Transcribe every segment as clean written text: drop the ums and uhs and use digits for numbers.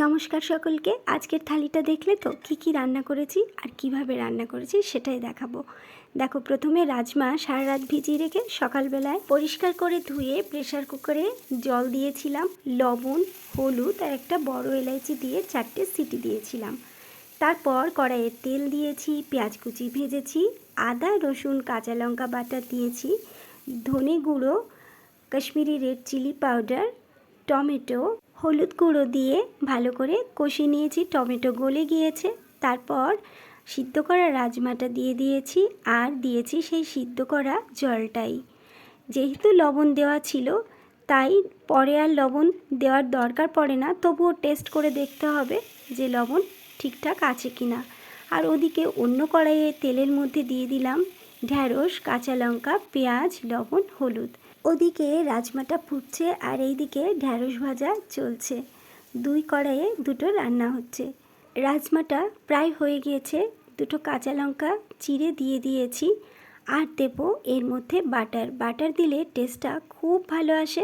নমস্কার সকলকে। আজকের থালিটা দেখলে তো কি রান্না করেছি আর কিভাবে রান্না করেছি সেটাই দেখাবো। দেখো, প্রথমে রাজমা সারা রাত ভিজিয়ে রেখে সকালবেলায় পরিষ্কার করে ধুয়ে প্রেসার কুকারে জল দিয়েছিলাম, লবণ, হলুদ আর একটা বড় এলাচি দিয়ে 4টে সিটি দিয়েছিলাম। তারপর কড়াইয়ে তেল দিয়েছি, পেঁয়াজ কুচি ভেজেছি, আদা রসুন কাঁচা লঙ্কা বাটা দিয়েছি, ধনে গুঁড়ো, Kashmiri red chili powder, tomato, হলুদ গুঁড়ো দিয়ে ভালো করে কষিয়ে নিয়েছি। টমেটো গলে গিয়েছে। তারপর সিদ্ধ করা রাজমাটা দিয়ে দিয়েছি আর দিয়েছি সেই সিদ্ধ করা জলটাই। যেহেতু লবণ দেওয়া ছিল তাই পরে আর লবণ দেওয়ার দরকার পড়ে না, তবুও টেস্ট করে দেখতে হবে যে লবণ ঠিকঠাক আছে কি না। আর ওদিকে অন্য কড়াইয়ে তেলের মধ্যে দিয়ে দিলাম ঢ্যাঁড়স, কাঁচা লঙ্কা, পেঁয়াজ, লবণ, হলুদ। ওদিকে রাজমাটা ফুটছে আর এইদিকে ঢ্যাঁড়স ভাজা চলছে। দুই কড়াইয়ে দুটো রান্না হচ্ছে। রাজমাটা প্রায় হয়ে গিয়েছে। দুটো কাঁচা লঙ্কা চিড়ে দিয়ে দিয়েছি আর দেবো এর মধ্যে বাটার দিলে টেস্টটা খুব ভালো আসে।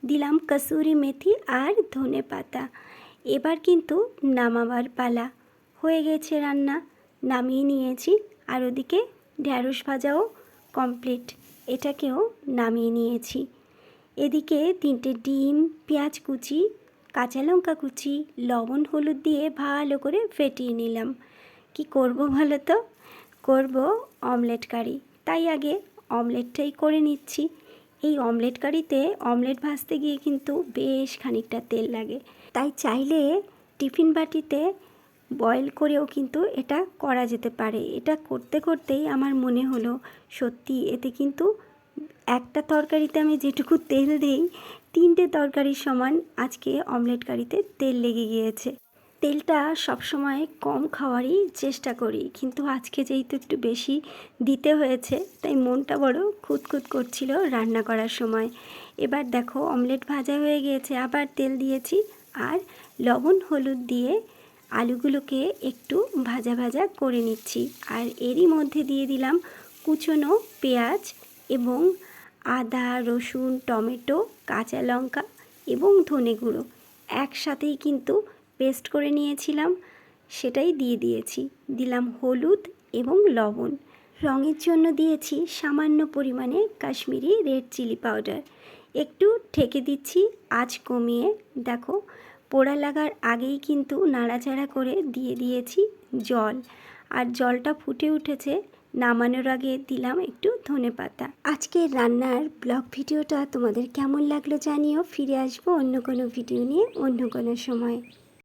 দিলাম কসুরি মেথি আর ধনে পাতা। এবার কিন্তু নামাবার পালা। হয়ে গেছে রান্না, নামিয়ে নিয়েছি। আর ওদিকে ঢ্যাঁড়স ভাজাও কমপ্লিট, এটাকেও নামিয়ে নিয়েছি। এদিকে 3টে ডিম, পেঁয়াজ কুচি, কাঁচা লঙ্কা কুচি, লবণ হলুদ দিয়ে ভালো করে ফেটিয়ে নিলাম। কি করব বলো তো? করব অমলেট কারি, তাই আগে অমলেটটাই করে নিচ্ছি। এই অমলেট কারিতে অমলেট ভাজতে গিয়ে কিন্তু বেশ খানিকটা তেল লাগে, তাই চাইলে টিফিন বাটিতে বয়েল করেও কিন্তু এটা করা যেতে পারে। এটা করতে করতেই আমার মনে হলো সত্যি এতে কিন্তু একটা তরকারিতে আমি যেটুকু তেল দিই 3টে তরকারির সমান আজকে অমলেট কারিতে তেল লেগে গিয়েছে। তেলটা সবসময় কম খাওয়ারই চেষ্টা করি, কিন্তু আজকে যেহেতু একটু বেশি দিতে হয়েছে তাই মনটা বড় খুঁতখুত করছিল রান্না করার সময়। এবার দেখো অমলেট ভাজা হয়ে গিয়েছে, আবার তেল দিয়েছি আর লবণ হলুদ দিয়ে আলুগুলোকে একটু ভাজা ভাজা করে নিচ্ছি। আর এরই মধ্যে দিয়ে দিলাম কুচনো পেঁয়াজ এবং আদা রসুন টমেটো কাঁচা লঙ্কা এবং ধনে গুঁড়ো একসাথেই কিন্তু পেস্ট করে নিয়েছিলাম, সেটাই দিয়ে দিয়েছি। দিলাম হলুদ এবং লবণ। রঙের জন্য দিয়েছি সামান্য পরিমাণে কাশ্মীরি রেড চিলি পাউডার। একটু ঢেকে দিচ্ছি আঁচ কমিয়ে। দেখো, পোড়া লাগার আগেই কিন্তু নাড়াচাড়া করে দিয়ে দিয়েছি জল, আর জলটা ফুটে উঠেছে। নামানোর আগে দিলাম একটু ধনেপাতা। আজকের রান্নার ব্লগ ভিডিওটা তোমাদের কেমন লাগলো জানিও। ফিরে আসবো অন্য কোনো ভিডিও নিয়ে অন্য কোনো সময়।